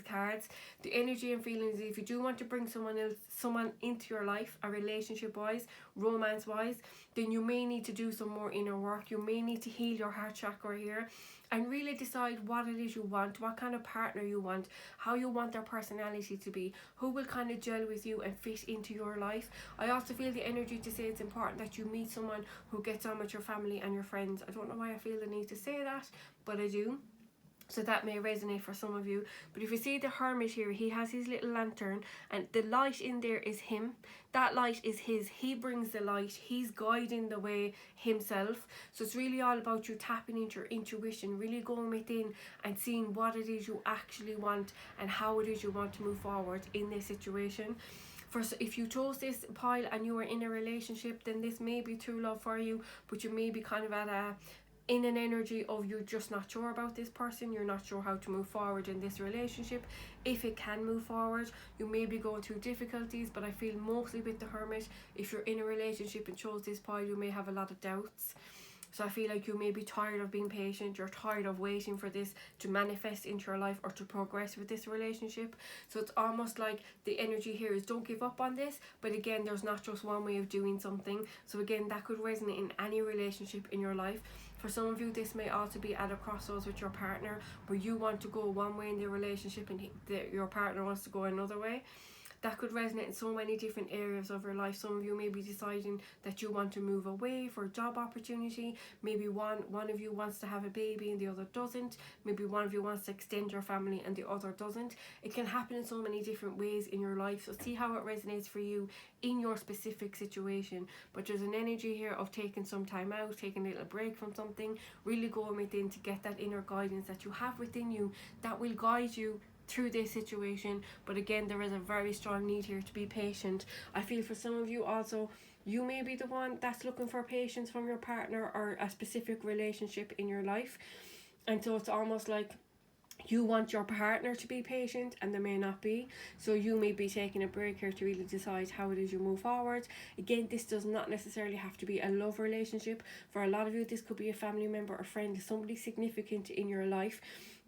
cards, the energy and feelings, if you do want to bring someone into your life, a relationship wise, romance wise, then you may need to do some more inner work. You may need to heal your heart chakra here and really decide what it is you want, what kind of partner you want, how you want their personality to be, who will kind of gel with you and fit into your life. I also feel the energy to say it's important that you meet someone who gets on with your family and your friends. I don't know why I feel the need to say that, but I do. So that may resonate for some of you. But if you see the Hermit here, he has his little lantern and the light in there is him. That light is his. He brings the light. He's guiding the way himself. So it's really all about you tapping into your intuition, really going within and seeing what it is you actually want and how it is you want to move forward in this situation. If you chose this pile and you were in a relationship, then this may be true love for you, but you may be kind of in an energy of you're just not sure about this person, you're not sure how to move forward in this relationship. If it can move forward, you may be going through difficulties, but I feel mostly with the Hermit, if you're in a relationship and chose this pile, you may have a lot of doubts. So I feel like you may be tired of being patient, you're tired of waiting for this to manifest into your life or to progress with this relationship. So it's almost like the energy here is don't give up on this, but again, there's not just one way of doing something. So again, that could resonate in any relationship in your life. For some of you, this may also be at a crossroads with your partner, where you want to go one way in the relationship and your partner wants to go another way. That could resonate in so many different areas of your life. Some of you may be deciding that you want to move away for a job opportunity. Maybe one of you wants to have a baby and the other doesn't. Maybe one of you wants to extend your family and the other doesn't. It can happen in so many different ways in your life. So see how it resonates for you in your specific situation. But there's an energy here of taking some time out, taking a little break from something, really going within to get that inner guidance that you have within you that will guide you through this situation. But again, there is a very strong need here to be patient. I feel for some of you also, you may be the one that's looking for patience from your partner or a specific relationship in your life, and so it's almost like you want your partner to be patient and they may not be. So you may be taking a break here to really decide how it is you move forward. Again, this does not necessarily have to be a love relationship. For a lot of you, this could be a family member or friend, somebody significant in your life.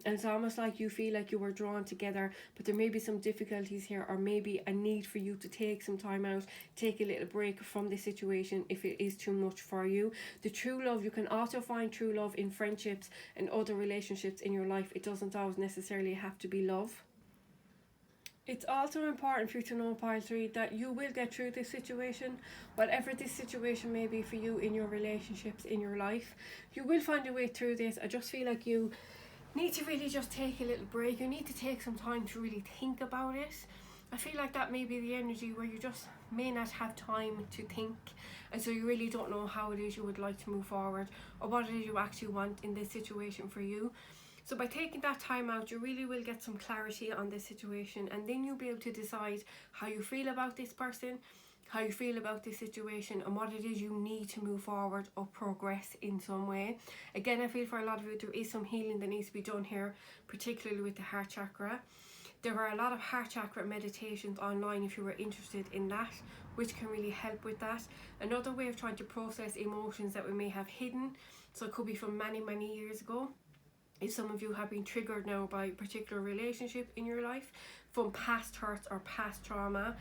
And it's almost like you feel like you were drawn together, but there may be some difficulties here, or maybe a need for you to take some time out, take a little break from this situation if it is too much for you. The true love, you can also find true love in friendships and other relationships in your life. It doesn't always necessarily have to be love. It's also important for you to know, pile 3, that you will get through this situation. Whatever this situation may be for you in your relationships, in your life, you will find a way through this. I just feel like you need to really just take a little break. You need to take some time to really think about it. I feel like that may be the energy where you just may not have time to think, and so you really don't know how it is you would like to move forward or what it is you actually want in this situation for you. So by taking that time out, you really will get some clarity on this situation, and then you'll be able to decide how you feel about this person, how you feel about this situation, and what it is you need to move forward or progress in some way. Again, I feel for a lot of you there is some healing that needs to be done here, particularly with the heart chakra. There are a lot of heart chakra meditations online if you were interested in that, which can really help with that. Another way of trying to process emotions that we may have hidden, so it could be from many years ago. If some of you have been triggered now by a particular relationship in your life, from past hurts or past trauma,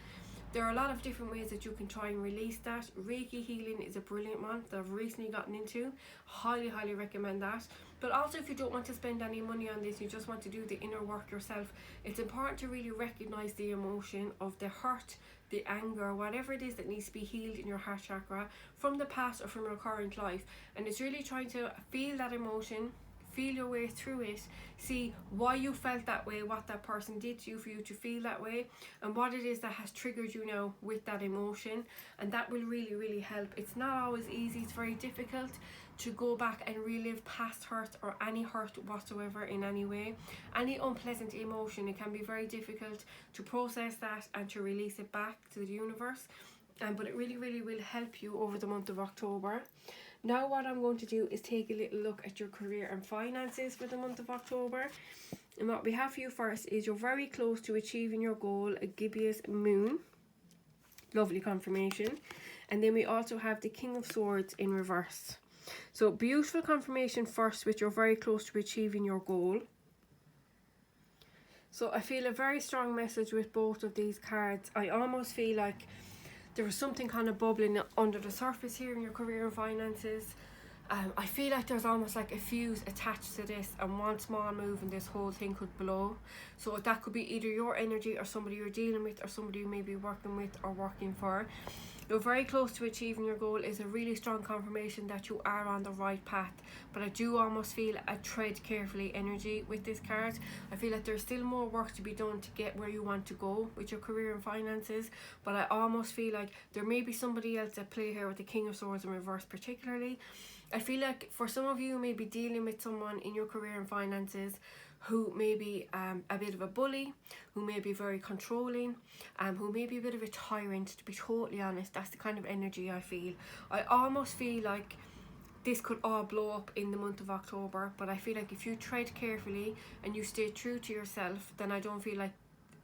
There are a lot of different ways that you can try and release that. Reiki healing is a brilliant one that I've recently gotten into. Highly recommend that. But also, if you don't want to spend any money on this, you just want to do the inner work yourself, it's important to really recognize the emotion of the hurt, the anger, whatever it is that needs to be healed in your heart chakra from the past or from your current life. And it's really trying to feel that emotion, feel your way through it, see why you felt that way, what that person did to you for you to feel that way, and what it is that has triggered you now with that emotion. And that will really help. It's not always easy, it's very difficult to go back and relive past hurt or any hurt whatsoever in any way. Any unpleasant emotion, it can be very difficult to process that and to release it back to the universe. But it really will help you over the month of October. Now what I'm going to do is take a little look at your career and finances for the month of October. And what we have for you first is you're very close to achieving your goal, a gibbous moon. Lovely confirmation. And then we also have the King of Swords in reverse. So beautiful confirmation first, with you're very close to achieving your goal. So I feel a very strong message with both of these cards. I almost feel like there is something kind of bubbling under the surface here in your career and finances. I feel like there's almost like a fuse attached to this, and one small move and this whole thing could blow. So that could be either your energy or somebody you're dealing with or somebody you may be working with or working for. You're very close to achieving your goal is a really strong confirmation that you are on the right path. But I do almost feel a tread carefully energy with this card. I feel like there's still more work to be done to get where you want to go with your career and finances. But I almost feel like there may be somebody else at play here with the King of Swords in reverse particularly. I feel like for some of you, you may be dealing with someone in your career and finances who may be a bit of a bully, who may be very controlling, who may be a bit of a tyrant, to be totally honest. That's the kind of energy I feel. I almost feel like this could all blow up in the month of October, but I feel like if you tread carefully and you stay true to yourself, then I don't feel like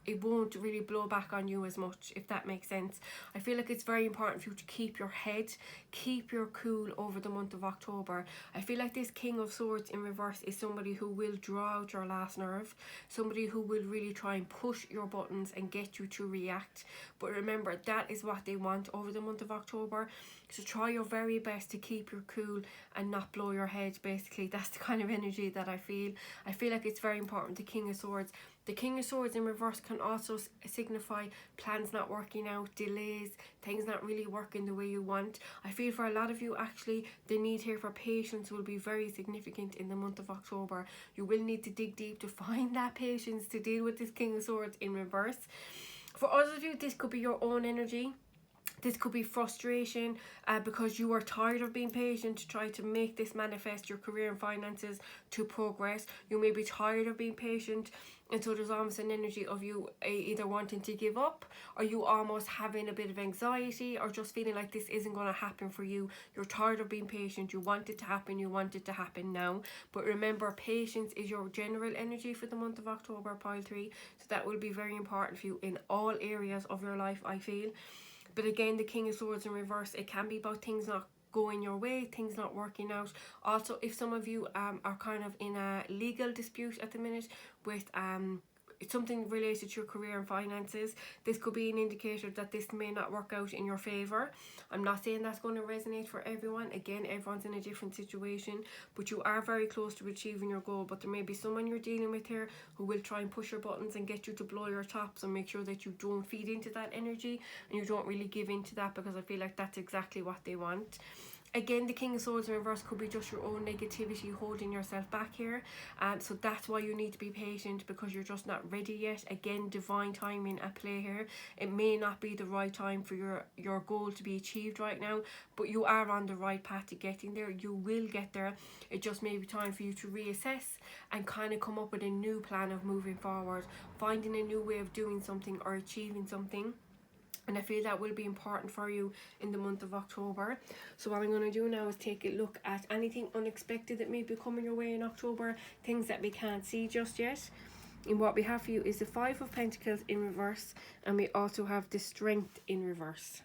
it won't really blow back on you as much, if that makes sense. I feel like it's very important for you to keep your head, keep your cool over the month of October. I feel like this King of Swords in reverse is somebody who will draw out your last nerve, somebody who will really try and push your buttons and get you to react. But remember, that is what they want over the month of October. So try your very best to keep your cool and not blow your head, basically. That's the kind of energy that I feel. I feel like it's very important, the King of Swords. The King of Swords in reverse can also signify plans not working out, delays, things not really working the way you want. I feel for a lot of you, actually, the need here for patience will be very significant in the month of October. You will need to dig deep to find that patience to deal with this King of Swords in reverse. For others of you, this could be your own energy. This could be frustration because you are tired of being patient to try to make this manifest, your career and finances, to progress. You may be tired of being patient, and so there's almost an energy of you either wanting to give up, or you almost having a bit of anxiety, or just feeling like this isn't going to happen for you. You're tired of being patient, you want it to happen, you want it to happen now. But remember, patience is your general energy for the month of October, pile 3. So that will be very important for you in all areas of your life, I feel. But again, the King of Swords in reverse, it can be about things not going your way, things not working out. Also, if some of you are kind of in a legal dispute at the minute with something related to your career and finances, this could be an indicator that this may not work out in your favor. I'm not saying that's going to resonate for everyone. Again, everyone's in a different situation, but you are very close to achieving your goal. But there may be someone you're dealing with here who will try and push your buttons and get you to blow your tops, and make sure that you don't feed into that energy and you don't really give into that, because I feel like that's exactly what they want. Again, the King of Swords in reverse could be just your own negativity holding yourself back here. So that's why you need to be patient, because you're just not ready yet. Again, divine timing at play here. It may not be the right time for your goal to be achieved right now, but you are on the right path to getting there. You will get there. It just may be time for you to reassess and kind of come up with a new plan of moving forward, finding a new way of doing something or achieving something. And I feel that will be important for you in the month of October. So what I'm going to do now is take a look at anything unexpected that may be coming your way in October, things that we can't see just yet. And what we have for you is the 5 of Pentacles in reverse, and we also have the Strength in reverse.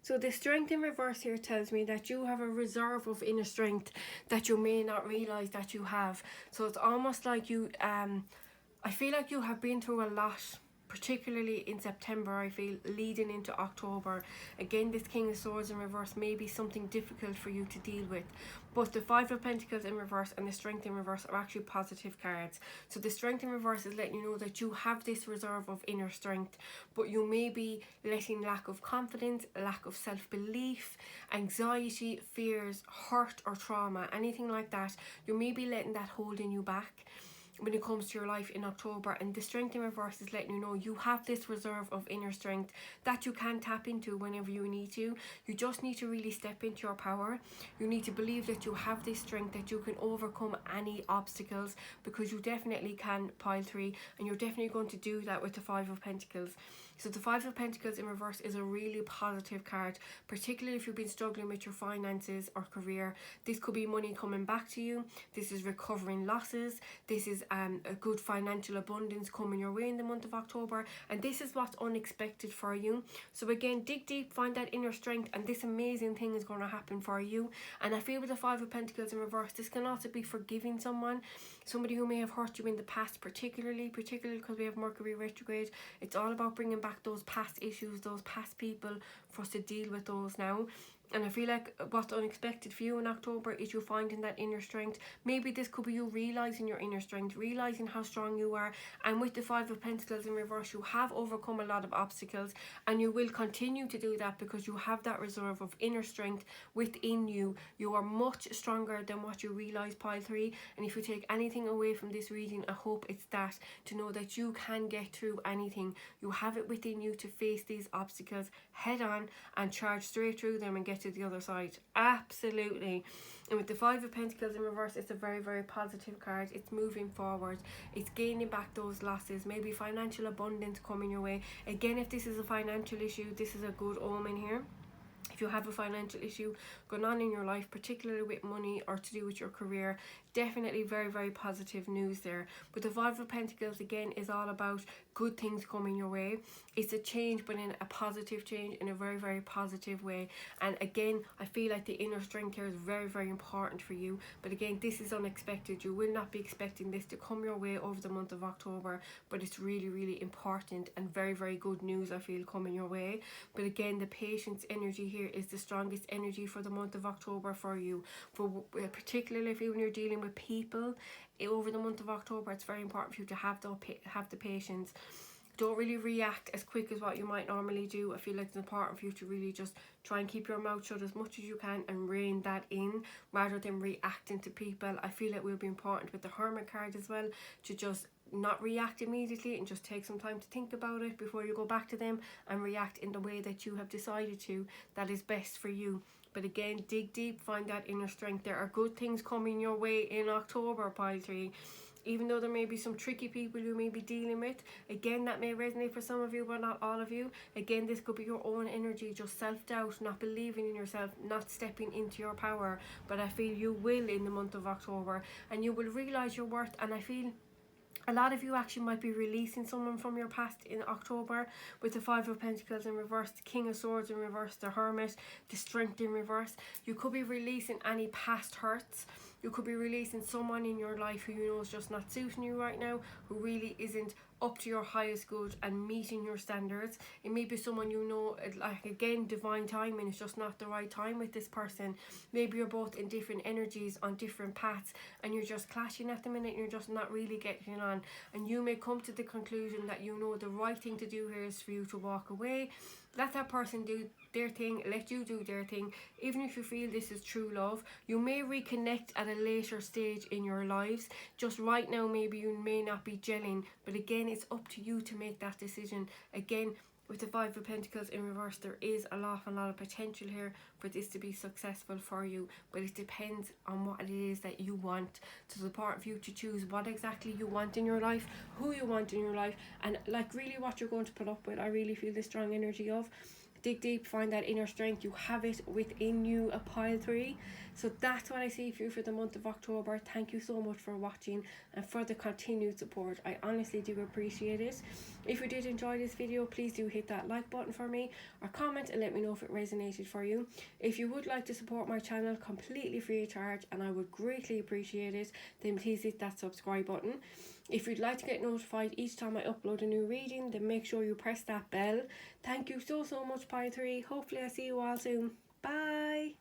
So the Strength in reverse here tells me that you have a reserve of inner strength that you may not realise that you have. So it's almost like you, I feel like you have been through a lot, particularly in September, I feel, leading into October. Again, this King of Swords in reverse may be something difficult for you to deal with. But the Five of Pentacles in reverse and the Strength in reverse are actually positive cards. So the Strength in reverse is letting you know that you have this reserve of inner strength, but you may be letting lack of confidence, lack of self-belief, anxiety, fears, hurt or trauma, anything like that, you may be letting that holding you back when it comes to your life in October. And the Strength in reverse is letting you know you have this reserve of inner strength that you can tap into whenever you need to. You just need to really step into your power. You need to believe that you have this strength, that you can overcome any obstacles, because you definitely can, pile 3, and you're definitely going to do that with the Five of Pentacles. So the Five of Pentacles in reverse is a really positive card, particularly if you've been struggling with your finances or career. This could be money coming back to you. This is recovering losses. This is a good financial abundance coming your way in the month of October. And this is what's unexpected for you. So again, dig deep, find that inner strength, and this amazing thing is going to happen for you. And I feel with the Five of Pentacles in reverse, this can also be forgiving someone, somebody who may have hurt you in the past, particularly because we have Mercury retrograde. It's all about bringing back those past issues, those past people, for us to deal with those now. And I feel like what's unexpected for you in October is you finding that inner strength. Maybe this could be you realising your inner strength, realising how strong you are. And with the Five of Pentacles in reverse, you have overcome a lot of obstacles, and you will continue to do that because you have that reserve of inner strength within you. You are much stronger than what you realise, pile 3. And if you take anything away from this reading, I hope it's that, to know that you can get through anything. You have it within you to face these obstacles head on and charge straight through them and get to the other side. Absolutely. And with the Five of Pentacles in reverse, it's a very, very positive card. It's moving forward. It's gaining back those losses. Maybe financial abundance coming your way. Again, if this is a financial issue, this is a good omen here. If you have a financial issue going on in your life, particularly with money or to do with your career, definitely very, very positive news there. But the Five of Pentacles again is all about good things coming your way. It's a change, but in a positive change, in a very, very positive way. And again, I feel like the inner strength here is very, very important for you. But again, this is unexpected. You will not be expecting this to come your way over the month of October, but it's really, really important and very, very good news, I feel, coming your way. But again, the patience energy here is the strongest energy for the month of October for you. For particularly if when you're dealing with people over the month of October, it's very important for you to have the patience. Don't really react as quick as what you might normally do. I feel like it's important for you to really just try and keep your mouth shut as much as you can and rein that in rather than reacting to people. I feel it will be important with the Hermit card as well to just not react immediately and just take some time to think about it before you go back to them and react in the way that you have decided to, that is best for you. But again, dig deep, find that inner strength. There are good things coming your way in October, pile 3. Even though there may be some tricky people you may be dealing with, again, that may resonate for some of you, but not all of you. Again, this could be your own energy, just self-doubt, not believing in yourself, not stepping into your power. But I feel you will in the month of October, and you will realise your worth. And I feel a lot of you actually might be releasing someone from your past in October with the Five of Pentacles in reverse, the King of Swords in reverse, the Hermit, the Strength in reverse. You could be releasing any past hurts. You could be releasing someone in your life who you know is just not suiting you right now, who really isn't up to your highest good and meeting your standards. It may be someone you know, like again, divine timing, it's just not the right time with this person. Maybe you're both in different energies on different paths and you're just clashing at the minute and you're just not really getting on. And you may come to the conclusion that you know the right thing to do here is for you to walk away. Let that person do their thing, let you do their thing. Even if you feel this is true love, you may reconnect at a later stage in your lives. Just right now, maybe you may not be gelling, but again, it's up to you to make that decision. Again, with the Five of Pentacles in reverse, there is a lot of potential here for this to be successful for you, but it depends on what it is that you want. So it's important for you to choose what exactly you want in your life, who you want in your life, and like really what you're going to put up with. I really feel the strong energy of dig deep, find that inner strength. You have it within you, a pile 3. So that's what I see for you for the month of October. Thank you so much for watching and for the continued support. I honestly do appreciate it. If you did enjoy this video, please do hit that like button for me or comment and let me know if it resonated for you. If you would like to support my channel completely free of charge, and I would greatly appreciate it, then please hit that subscribe button. If you'd like to get notified each time I upload a new reading, then make sure you press that bell. Thank you so much, Pile 3. Hopefully I see you all soon. Bye.